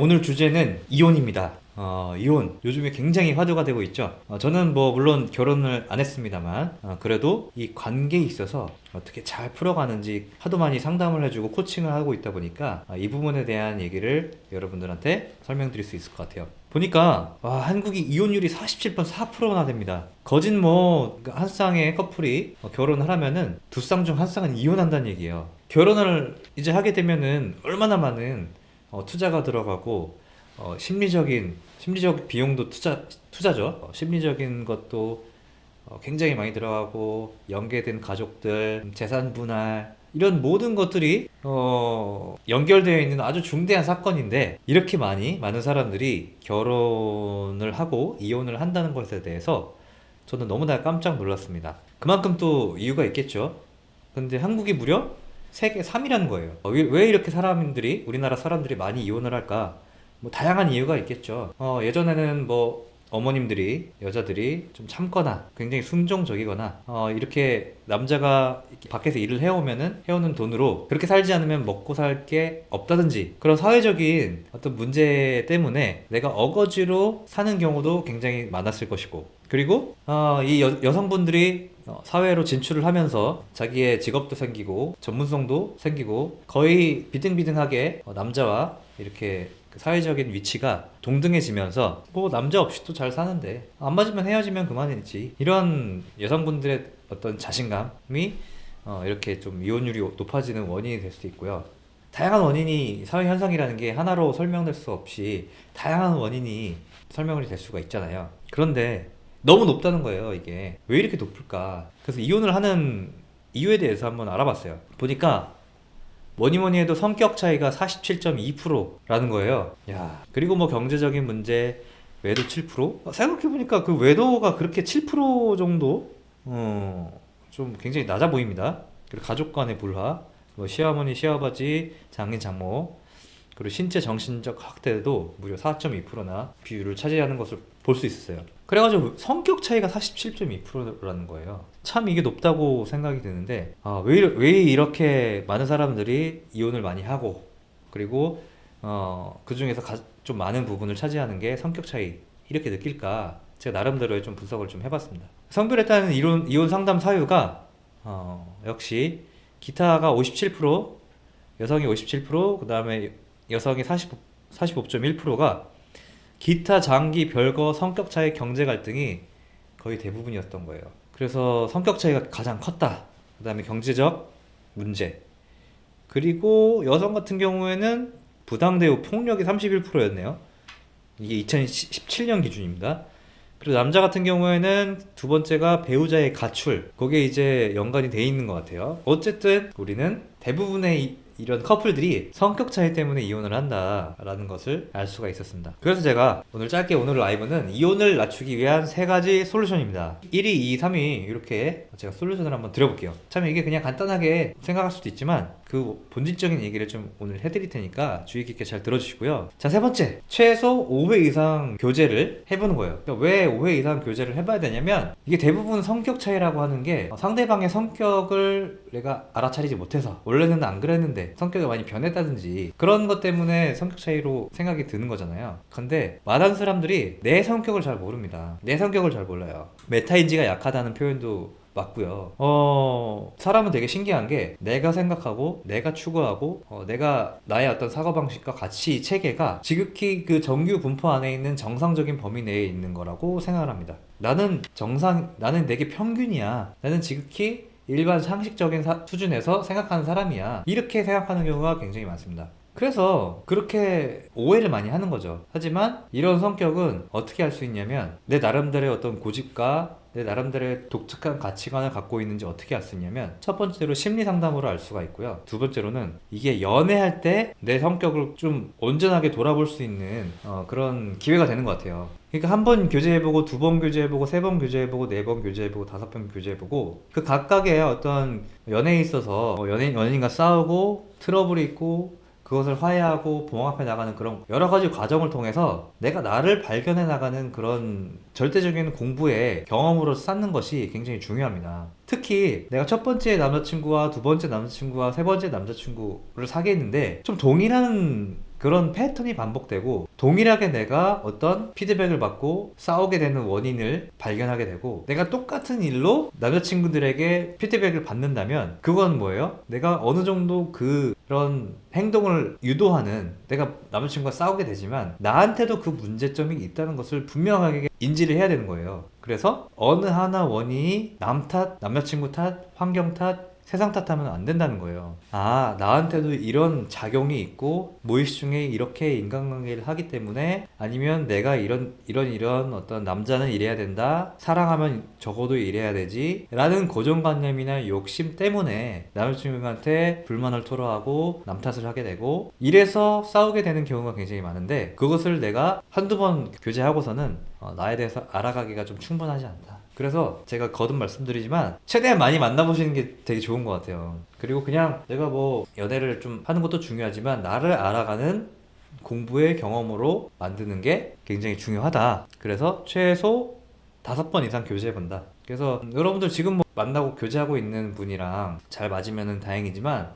오늘 주제는 이혼입니다. 이혼 요즘에 굉장히 화두가 되고 있죠. 저는 뭐 물론 결혼을 안 했습니다만 그래도 이 관계에 있어서 어떻게 잘 풀어가는지 하도 많이 상담을 해주고 코칭을 하고 있다 보니까 이 부분에 대한 얘기를 여러분들한테 설명드릴 수 있을 것 같아요. 보니까 한국이 이혼율이 47.4%나 됩니다. 거진 뭐 한 쌍의 커플이 결혼하려면은 두 쌍 중 한 쌍은 이혼한다는 얘기예요. 결혼을 이제 하게 되면은 얼마나 많은 투자가 들어가고 심리적 비용도 투자죠. 심리적인 것도 굉장히 많이 들어가고 연계된 가족들, 재산 분할 이런 모든 것들이 연결되어 있는 아주 중대한 사건인데 이렇게 많은 사람들이 결혼을 하고 이혼을 한다는 것에 대해서 저는 너무나 깜짝 놀랐습니다. 그만큼 또 이유가 있겠죠. 근데 한국이 무려 세계 3위라는 거예요. 왜 이렇게 우리나라 사람들이 많이 이혼을 할까? 뭐 다양한 이유가 있겠죠. 예전에는 뭐 어머님들이 여자들이 좀 참거나 굉장히 순종적이거나 이렇게 남자가 이렇게 밖에서 일을 해오는 돈으로 그렇게 살지 않으면 먹고 살 게 없다든지 그런 사회적인 어떤 문제 때문에 내가 어거지로 사는 경우도 굉장히 많았을 것이고, 그리고 이 여성분들이 사회로 진출을 하면서 자기의 직업도 생기고 전문성도 생기고 거의 비등비등하게 남자와 이렇게 그 사회적인 위치가 동등해지면서 뭐 남자 없이도 잘 사는데 안 맞으면 헤어지면 그만이지, 이런 여성분들의 어떤 자신감이 이렇게 좀 이혼율이 높아지는 원인이 될 수도 있고요. 다양한 원인이, 사회 현상이라는 게 하나로 설명될 수 없이 다양한 원인이 설명이 될 수가 있잖아요. 그런데 너무 높다는 거예요. 이게 왜 이렇게 높을까? 그래서 이혼을 하는 이유에 대해서 한번 알아봤어요. 보니까 뭐니 해도 성격 차이가 47.2%라는 거예요. 야, 그리고 뭐 경제적인 문제, 외도 7%? 생각해보니까 그 외도가 그렇게 7% 정도? 좀 굉장히 낮아 보입니다. 그리고 가족 간의 불화, 뭐 시어머니, 시아버지, 장인, 장모, 그리고 신체 정신적 학대도 무려 4.2%나 비율을 차지하는 것을 볼 수 있었어요. 그래가지고 성격 차이가 47.2%라는 거예요. 참 이게 높다고 생각이 드는데 왜 이렇게 많은 사람들이 이혼을 많이 하고, 그리고 그 중에서 좀 많은 부분을 차지하는 게 성격 차이 이렇게 느낄까, 제가 나름대로의 좀 분석을 좀 해봤습니다. 성별에 따른 이혼 상담 사유가 역시 기타가 57%, 여성이 57%, 그 다음에 여성이 45.1%가 기타, 장기, 별거, 성격 차이, 경제 갈등이 거의 대부분이었던 거예요. 그래서 성격 차이가 가장 컸다. 그 다음에 경제적 문제. 그리고 여성 같은 경우에는 부당대우, 폭력이 31%였네요. 이게 2017년 기준입니다. 그리고 남자 같은 경우에는 두 번째가 배우자의 가출. 거기에 이제 연관이 돼 있는 것 같아요. 어쨌든 우리는 대부분의 이런 커플들이 성격 차이 때문에 이혼을 한다라는 것을 알 수가 있었습니다. 그래서 제가 오늘 라이브는 이혼을 낮추기 위한 3가지 솔루션입니다. 1위, 2위, 3위 이렇게 제가 솔루션을 한번 드려볼게요. 참 이게 그냥 간단하게 생각할 수도 있지만 그 본질적인 얘기를 좀 오늘 해드릴 테니까 주의 깊게 잘 들어주시고요. 자, 3번째, 최소 5회 이상 교제를 해보는 거예요. 그러니까 왜 5회 이상 교제를 해봐야 되냐면, 이게 대부분 성격 차이라고 하는 게 상대방의 성격을 내가 알아차리지 못해서, 원래는 안 그랬는데 성격이 많이 변했다든지 그런 것 때문에 성격 차이로 생각이 드는 거잖아요. 근데 많은 사람들이 내 성격을 잘 모릅니다. 내 성격을 잘 몰라요. 메타인지가 약하다는 표현도 맞고요. 사람은 되게 신기한 게, 내가 생각하고 내가 추구하고 내가 나의 어떤 사고방식과 가치 체계가 지극히 그 정규 분포 안에 있는 정상적인 범위 내에 있는 거라고 생각을 합니다. 나는 내게 평균이야, 나는 지극히 일반 상식적인 수준에서 생각하는 사람이야, 이렇게 생각하는 경우가 굉장히 많습니다. 그래서 그렇게 오해를 많이 하는 거죠. 하지만 이런 성격은 어떻게 할 수 있냐면, 내 나름대로의 어떤 고집과 내 나름대로의 독특한 가치관을 갖고 있는지 어떻게 알 수 있냐면, 첫 번째로 심리 상담으로 알 수가 있고요. 두 번째로는 이게 연애할 때 내 성격을 좀 온전하게 돌아볼 수 있는 그런 기회가 되는 것 같아요. 그러니까 한 번 교제해보고, 두 번 교제해보고, 세 번 교제해보고, 네 번 교제해보고, 다섯 번 교제해보고, 그 각각의 어떤 연애에 있어서 연인과 싸우고 트러블이 있고 그것을 화해하고 봉합해 나가는 그런 여러 가지 과정을 통해서 내가 나를 발견해 나가는 그런 절대적인 공부의 경험으로 쌓는 것이 굉장히 중요합니다. 특히 내가 첫 번째 남자친구와 두 번째 남자친구와 세 번째 남자친구를 사귀었는데 좀 동일한 그런 패턴이 반복되고 동일하게 내가 어떤 피드백을 받고 싸우게 되는 원인을 발견하게 되고 내가 똑같은 일로 남자친구들에게 피드백을 받는다면 그건 뭐예요? 내가 어느 정도 그런 행동을 유도하는 내가 남자친구가 싸우게 되지만 나한테도 그 문제점이 있다는 것을 분명하게 인지를 해야 되는 거예요. 그래서 어느 하나 원인이 남 탓, 남자친구 탓, 환경 탓, 세상 탓하면 안 된다는 거예요. 아, 나한테도 이런 작용이 있고 무의식 중에 이렇게 인간관계를 하기 때문에 아니면 내가 이런 어떤 남자는 이래야 된다, 사랑하면 적어도 이래야 되지 라는 고정관념이나 욕심 때문에 남자친구한테 불만을 토로하고 남 탓을 하게 되고 이래서 싸우게 되는 경우가 굉장히 많은데 그것을 내가 한두 번 교제하고서는 나에 대해서 알아가기가 좀 충분하지 않다. 그래서 제가 거듭 말씀드리지만 최대한 많이 만나보시는 게 되게 좋은 것 같아요. 그리고 그냥 내가 뭐 연애를 좀 하는 것도 중요하지만 나를 알아가는 공부의 경험으로 만드는 게 굉장히 중요하다. 그래서 최소 5번 이상 교제해본다. 그래서 여러분들 지금 뭐 만나고 교제하고 있는 분이랑 잘 맞으면 다행이지만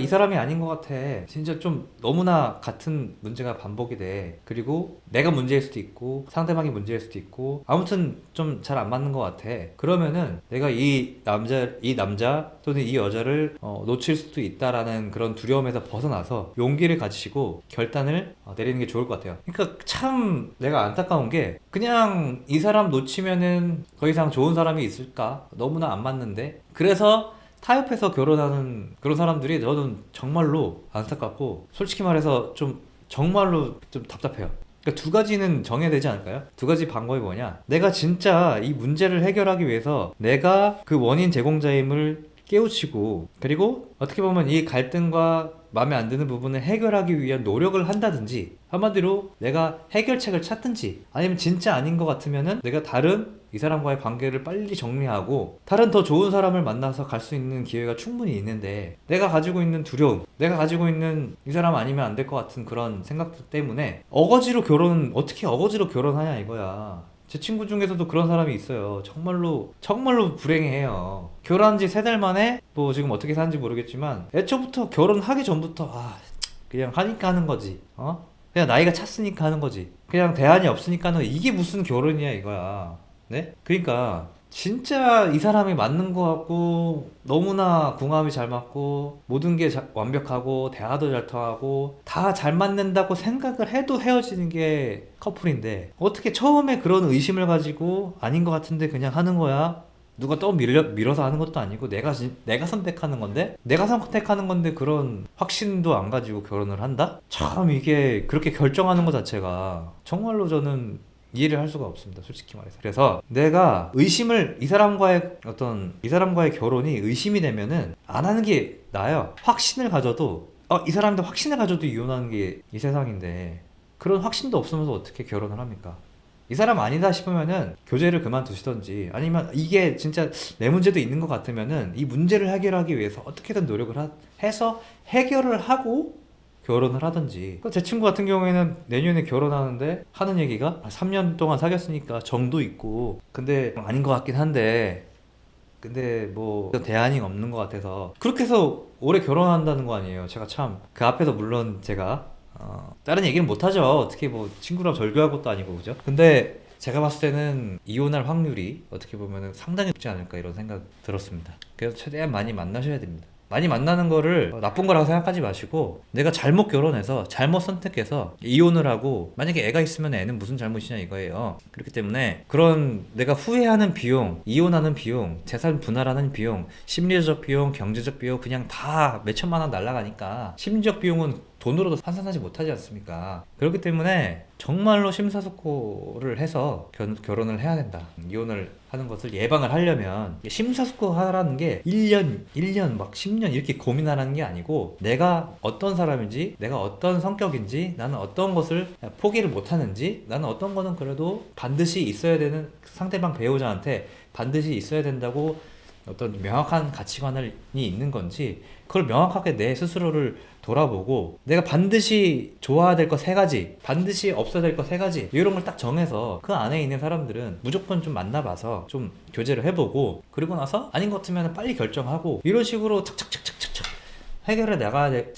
이 사람이 아닌 것 같아. 진짜 좀 너무나 같은 문제가 반복이 돼. 그리고 내가 문제일 수도 있고 상대방이 문제일 수도 있고 아무튼 좀 잘 안 맞는 것 같아. 그러면은 내가 이 남자 또는 이 여자를 놓칠 수도 있다라는 그런 두려움에서 벗어나서 용기를 가지시고 결단을 내리는 게 좋을 것 같아요. 그러니까 참 내가 안타까운 게 그냥 이 사람 놓치면은 더 이상 좋은 사람이 있을까? 너무나 안 맞는데. 그래서 타협해서 결혼하는 그런 사람들이 저는 정말로 안타깝고 솔직히 말해서 좀 정말로 좀 답답해요. 그러니까 두 가지는 정해야 되지 않을까요? 두 가지 방법이 뭐냐? 내가 진짜 이 문제를 해결하기 위해서 내가 그 원인 제공자임을 깨우치고 그리고 어떻게 보면 이 갈등과 마음에 안 드는 부분을 해결하기 위한 노력을 한다든지 한마디로 내가 해결책을 찾든지 아니면 진짜 아닌 것 같으면은 내가 다른 이 사람과의 관계를 빨리 정리하고 다른 더 좋은 사람을 만나서 갈 수 있는 기회가 충분히 있는데 내가 가지고 있는 두려움, 내가 가지고 있는 이 사람 아니면 안 될 것 같은 그런 생각들 때문에 어떻게 어거지로 결혼하냐 이거야. 제 친구 중에서도 그런 사람이 있어요. 정말로 불행해요. 결혼한 지 3달 만에 뭐 지금 어떻게 사는지 모르겠지만 애초부터 결혼하기 전부터 그냥 하니까 하는 거지. 그냥 나이가 찼으니까 하는 거지. 그냥 대안이 없으니까는 이게 무슨 결혼이야 이거야. 네? 그러니까 진짜 이 사람이 맞는 것 같고 너무나 궁합이 잘 맞고 모든 게 완벽하고 대화도 잘 통하고 다 잘 맞는다고 생각을 해도 헤어지는 게 커플인데 어떻게 처음에 그런 의심을 가지고 아닌 것 같은데 그냥 하는 거야? 누가 또 밀어서 하는 것도 아니고 내가 선택하는 건데 그런 확신도 안 가지고 결혼을 한다? 참 이게 그렇게 결정하는 것 자체가 정말로 저는 이해를 할 수가 없습니다. 솔직히 말해서. 그래서 내가 이 사람과의 결혼이 의심이 되면은 안 하는 게 나아요. 확신을 가져도 이 사람한테 확신을 가져도 이혼하는 게 이 세상인데 그런 확신도 없으면서 어떻게 결혼을 합니까? 이 사람 아니다 싶으면은 교제를 그만두시던지 아니면 이게 진짜 내 문제도 있는 것 같으면은 이 문제를 해결하기 위해서 어떻게든 노력을 해서 해결을 하고 결혼을 하든지. 제 친구 같은 경우에는 내년에 결혼하는데 하는 얘기가 3년 동안 사귀었으니까 정도 있고 근데 아닌 것 같긴 한데 근데 뭐 대안이 없는 것 같아서 그렇게 해서 올해 결혼한다는 거 아니에요. 제가 참 그 앞에서 물론 제가 다른 얘기는 못하죠. 어떻게 뭐 친구랑 절교할 것도 아니고 그죠? 근데 제가 봤을 때는 이혼할 확률이 어떻게 보면 상당히 높지 않을까 이런 생각 들었습니다. 그래서 최대한 많이 만나셔야 됩니다. 많이 만나는 거를 나쁜 거라고 생각하지 마시고 내가 잘못 결혼해서 잘못 선택해서 이혼을 하고 만약에 애가 있으면 애는 무슨 잘못이냐 이거예요. 그렇기 때문에 그런 내가 후회하는 비용, 이혼하는 비용, 재산 분할하는 비용, 심리적 비용, 경제적 비용 그냥 다 몇천만 원 날라가니까 심리적 비용은 돈으로도 환산하지 못하지 않습니까? 그렇기 때문에 정말로 심사숙고를 해서 결혼을 해야 된다. 이혼을 하는 것을 예방을 하려면 심사숙고 하라는 게 1년 막 10년 이렇게 고민하라는 게 아니고 내가 어떤 사람인지 내가 어떤 성격인지 나는 어떤 것을 포기를 못하는지 나는 어떤 거는 그래도 반드시 있어야 되는 상대방 배우자한테 반드시 있어야 된다고 어떤 명확한 가치관이 있는 건지 그걸 명확하게 내 스스로를 돌아보고 내가 반드시 좋아야 될 거 3가지 반드시 없어야 될 거 3가지 이런 걸 딱 정해서 그 안에 있는 사람들은 무조건 좀 만나봐서 좀 교제를 해보고 그리고 나서 아닌 것 같으면 빨리 결정하고 이런 식으로 착착착착착착 해결해 나가야 될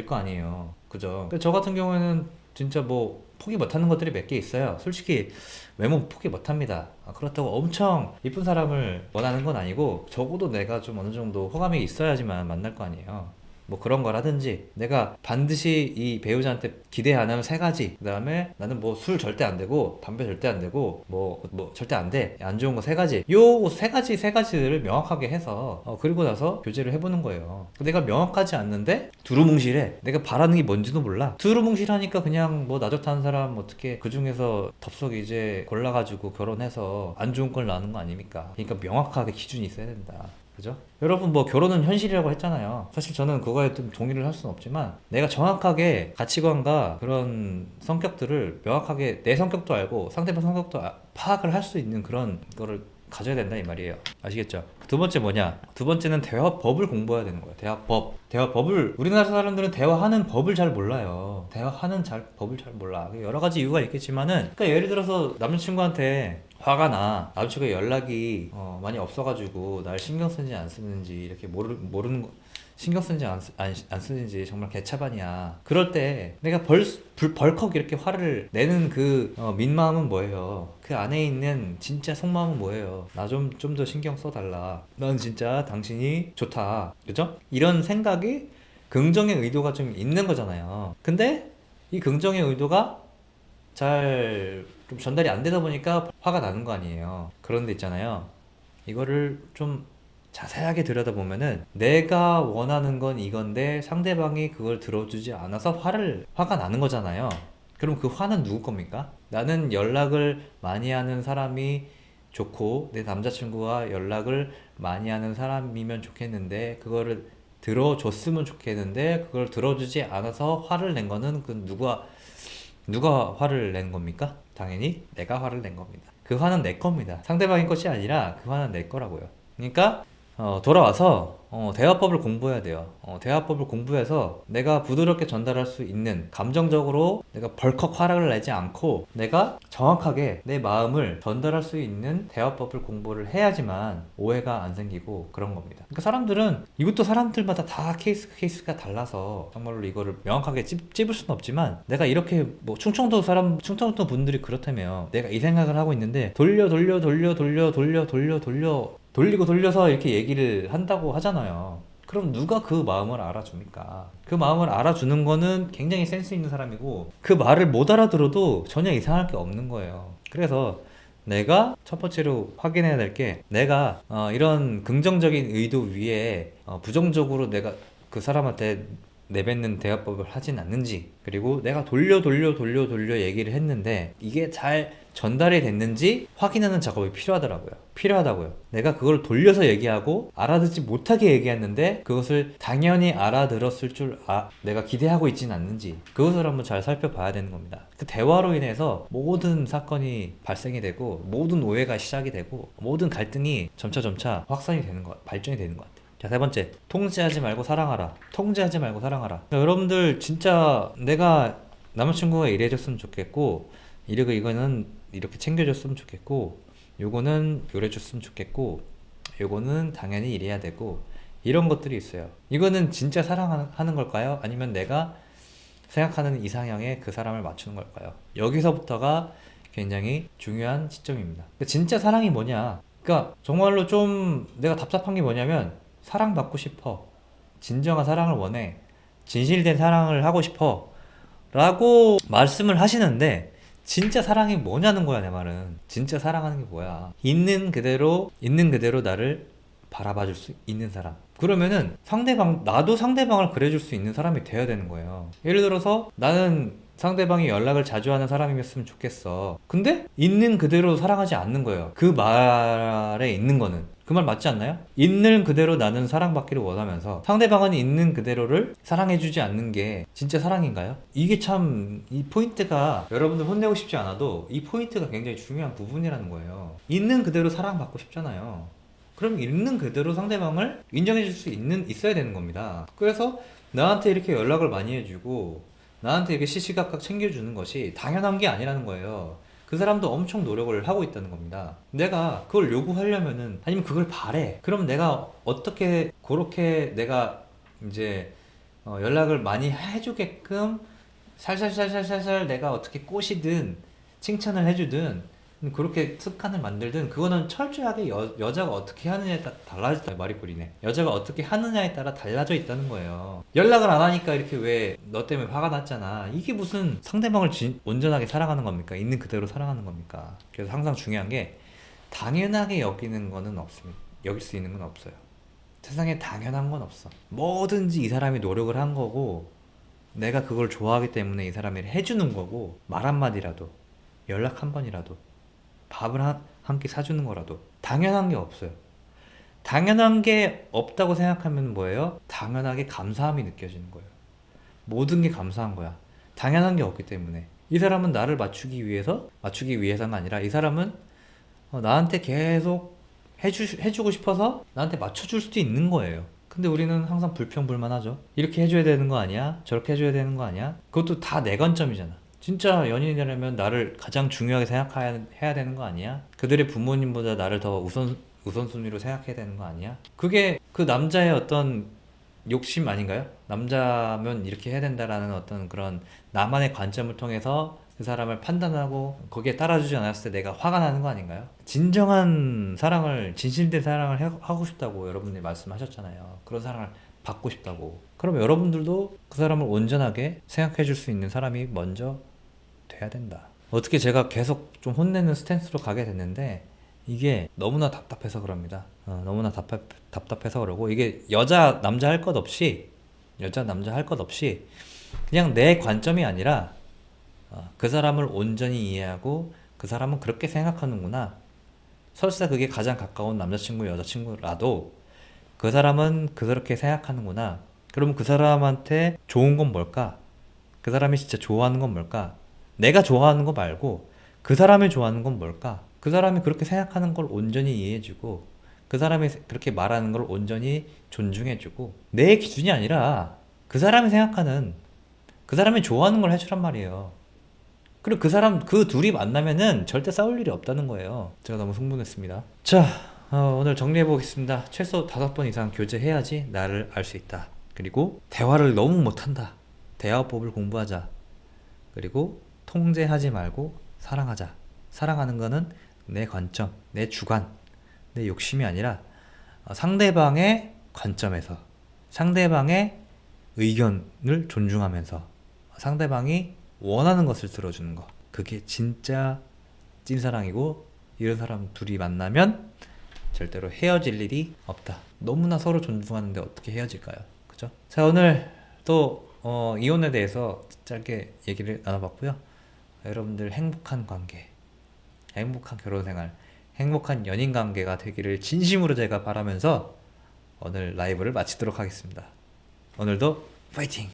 거 아니에요. 그죠? 저 같은 경우에는 진짜 뭐 포기 못하는 것들이 몇 개 있어요. 솔직히 외모 포기 못합니다. 그렇다고 엄청 이쁜 사람을 원하는 건 아니고 적어도 내가 좀 어느 정도 호감이 있어야지만 만날 거 아니에요. 뭐 그런 거라든지 내가 반드시 이 배우자한테 기대 안 하면 세 가지, 그 다음에 나는 뭐 술 절대 안 되고 담배 절대 안 되고 뭐 절대 안 돼, 안 좋은 거 세 가지, 요 세 가지를 명확하게 해서 그리고 나서 교제를 해보는 거예요. 내가 명확하지 않는데 두루뭉실해. 내가 바라는 게 뭔지도 몰라. 두루뭉실하니까 그냥 뭐 나 좋다는 사람 어떻게 그 중에서 덥석 이제 골라가지고 결혼해서 안 좋은 걸 낳는 거 아닙니까? 그러니까 명확하게 기준이 있어야 된다. 그죠? 여러분 뭐 결혼은 현실이라고 했잖아요. 사실 저는 그거에 좀 동의를 할 수는 없지만 내가 정확하게 가치관과 그런 성격들을 명확하게 내 성격도 알고 상대방 성격도 파악을 할 수 있는 그런 거를 가져야 된다 이 말이에요. 아시겠죠? 두 번째 뭐냐? 두 번째는 대화법을 공부해야 되는 거예요. 대화법을 우리나라 사람들은 대화하는 법을 잘 몰라요. 법을 잘 몰라. 여러 가지 이유가 있겠지만은 그러니까 예를 들어서 남자친구한테 화가 나. 남자친구가 연락이 많이 없어가지고 날 신경 쓰는지 안 쓰는지 이렇게 모르는 거, 신경 쓰는지 안 쓰는지 정말 개차반이야. 그럴 때 내가 벌컥 이렇게 화를 내는 그 민마음은 뭐예요? 그 안에 있는 진짜 속마음은 뭐예요? 나 좀 더 신경 써달라. 넌 진짜 당신이 좋다. 그죠? 이런 생각이 긍정의 의도가 좀 있는 거잖아요. 근데 이 긍정의 의도가 잘 좀 전달이 안 되다 보니까 화가 나는 거 아니에요. 그런데 있잖아요. 이거를 좀 자세하게 들여다보면은 내가 원하는 건 이건데 상대방이 그걸 들어주지 않아서 화가 나는 거잖아요. 그럼 그 화는 누구 겁니까? 나는 연락을 많이 하는 사람이 좋고 내 남자친구와 연락을 많이 하는 사람이면 좋겠는데 그거를 들어줬으면 좋겠는데 그걸 들어주지 않아서 화를 낸 거는 그 누가 화를 낸 겁니까? 당연히 내가 화를 낸 겁니다. 그 화는 내 겁니다. 상대방의 것이 아니라 그 화는 내 거라고요. 그러니까 돌아와서 대화법을 공부해야 돼요. 대화법을 공부해서 내가 부드럽게 전달할 수 있는, 감정적으로 내가 벌컥 화를 내지 않고 내가 정확하게 내 마음을 전달할 수 있는 대화법을 공부를 해야지만 오해가 안 생기고 그런 겁니다. 그러니까 사람들은 이것도 사람들마다 다 케이스가 달라서 정말로 이거를 명확하게 찝을 수는 없지만 내가 이렇게 뭐 충청도 분들이 그렇다면 내가 이 생각을 하고 있는데 돌리고 돌려서 이렇게 얘기를 한다고 하잖아요. 그럼 누가 그 마음을 알아줍니까? 그 마음을 알아주는 거는 굉장히 센스 있는 사람이고 그 말을 못 알아들어도 전혀 이상할 게 없는 거예요. 그래서 내가 첫 번째로 확인해야 될 게 내가 이런 긍정적인 의도 위에 부정적으로 내가 그 사람한테 내뱉는 대화법을 하진 않는지, 그리고 내가 돌려 얘기를 했는데 이게 잘 전달이 됐는지 확인하는 작업이 필요하다고요. 내가 그걸 돌려서 얘기하고 알아듣지 못하게 얘기했는데 그것을 당연히 알아들었을 줄 내가 기대하고 있진 않는지 그것을 한번 잘 살펴봐야 되는 겁니다. 그 대화로 인해서 모든 사건이 발생이 되고 모든 오해가 시작이 되고 모든 갈등이 점차 확산이 되는 발전이 되는 것 같아요. 자, 세 번째, 통제하지 말고 사랑하라. 여러분들 진짜 내가 남자친구가 이래줬으면 좋겠고 이거는 이렇게 챙겨줬으면 좋겠고 요거는 요래줬으면 좋겠고 요거는 당연히 이래야 되고 이런 것들이 있어요. 이거는 진짜 사랑하는 걸까요? 아니면 내가 생각하는 이상형에 그 사람을 맞추는 걸까요? 여기서부터가 굉장히 중요한 시점입니다. 진짜 사랑이 뭐냐? 그러니까 정말로 좀 내가 답답한 게 뭐냐면 사랑받고 싶어. 진정한 사랑을 원해. 진실된 사랑을 하고 싶어. 라고 말씀을 하시는데 진짜 사랑이 뭐냐는 거야, 내 말은. 진짜 사랑하는 게 뭐야. 있는 그대로 나를 바라봐 줄 수 있는 사람. 그러면은 나도 상대방을 그래줄 수 있는 사람이 돼야 되는 거예요. 예를 들어서 나는 상대방이 연락을 자주 하는 사람이었으면 좋겠어. 근데 있는 그대로 사랑하지 않는 거예요. 그 말에 있는 거는. 그 말 맞지 않나요? 있는 그대로 나는 사랑받기를 원하면서 상대방은 있는 그대로를 사랑해주지 않는 게 진짜 사랑인가요? 이게 참 이 포인트가 여러분들 혼내고 싶지 않아도 이 포인트가 굉장히 중요한 부분이라는 거예요. 있는 그대로 사랑받고 싶잖아요. 그럼 있는 그대로 상대방을 인정해줄 수 있어야 되는 겁니다. 그래서 나한테 이렇게 연락을 많이 해주고 나한테 이렇게 시시각각 챙겨주는 것이 당연한 게 아니라는 거예요. 그 사람도 엄청 노력을 하고 있다는 겁니다. 내가 그걸 요구하려면은, 아니면 그걸 바래. 그럼 내가 어떻게 그렇게 내가 이제 연락을 많이 해주게끔 살살살살살살 내가 어떻게 꼬시든 칭찬을 해주든 그렇게 습관을 만들든 그거는 철저하게 여자가 어떻게 하느냐에 따라 달라져. 말이 꼬리네. 여자가 어떻게 하느냐에 따라 달라져 있다는 거예요. 연락을 안 하니까 이렇게 왜 너 때문에 화가 났잖아. 이게 무슨 상대방을 온전하게 사랑하는 겁니까? 있는 그대로 사랑하는 겁니까? 그래서 항상 중요한 게 당연하게 여기는 거는 없습니다. 여길 수 있는 건 없어요. 세상에 당연한 건 없어. 뭐든지 이 사람이 노력을 한 거고 내가 그걸 좋아하기 때문에 이 사람이 해주는 거고 말 한마디라도 연락 한 번이라도 밥을 한 끼 사주는 거라도 당연한 게 없어요. 당연한 게 없다고 생각하면 뭐예요? 당연하게 감사함이 느껴지는 거예요. 모든 게 감사한 거야. 당연한 게 없기 때문에. 이 사람은 나를 맞추기 위해서가 아니라 이 사람은 나한테 계속 해주고 싶어서 나한테 맞춰줄 수도 있는 거예요. 근데 우리는 항상 불평불만하죠. 이렇게 해줘야 되는 거 아니야? 저렇게 해줘야 되는 거 아니야? 그것도 다 내 관점이잖아. 진짜 연인이라면 나를 가장 중요하게 생각해야 되는 거 아니야? 그들의 부모님보다 나를 더 우선순위로 생각해야 되는 거 아니야? 그게 그 남자의 어떤 욕심 아닌가요? 남자면 이렇게 해야 된다라는 어떤 그런 나만의 관점을 통해서 그 사람을 판단하고 거기에 따라주지 않았을 때 내가 화가 나는 거 아닌가요? 진정한 사랑을, 진실된 사랑을 하고 싶다고 여러분들이 말씀하셨잖아요. 그런 사랑을 받고 싶다고. 그럼 여러분들도 그 사람을 온전하게 생각해 줄 수 있는 사람이 먼저 돼야 된다. 어떻게 제가 계속 좀 혼내는 스탠스로 가게 됐는데 이게 너무나 답답해서 그럽니다. 너무나 답답해서 그러고 이게 여자 남자 할 것 없이 그냥 내 관점이 아니라 그 사람을 온전히 이해하고 그 사람은 그렇게 생각하는구나. 설사 그게 가장 가까운 남자친구 여자친구라도 그 사람은 그렇게 생각하는구나. 그러면 그 사람한테 좋은 건 뭘까? 그 사람이 진짜 좋아하는 건 뭘까? 내가 좋아하는 거 말고 그 사람이 좋아하는 건 뭘까? 그 사람이 그렇게 생각하는 걸 온전히 이해해주고 그 사람이 그렇게 말하는 걸 온전히 존중해주고 내 기준이 아니라 그 사람이 생각하는 그 사람이 좋아하는 걸 해주란 말이에요. 그리고 그 둘이 만나면은 절대 싸울 일이 없다는 거예요. 제가 너무 흥분했습니다. 자, 오늘 정리해 보겠습니다. 최소 5번 이상 교제해야지 나를 알 수 있다. 그리고 대화를 너무 못한다. 대화법을 공부하자. 그리고 통제하지 말고 사랑하자. 사랑하는 거는 내 관점, 내 주관, 내 욕심이 아니라 상대방의 관점에서 상대방의 의견을 존중하면서 상대방이 원하는 것을 들어주는 거. 그게 진짜 찐사랑이고 이런 사람 둘이 만나면 절대로 헤어질 일이 없다. 너무나 서로 존중하는데 어떻게 헤어질까요? 그죠? 자, 오늘 또 이혼에 대해서 짧게 얘기를 나눠봤고요. 여러분들 행복한 관계, 행복한 결혼생활, 행복한 연인관계가 되기를 진심으로 제가 바라면서 오늘 라이브를 마치도록 하겠습니다. 오늘도 파이팅!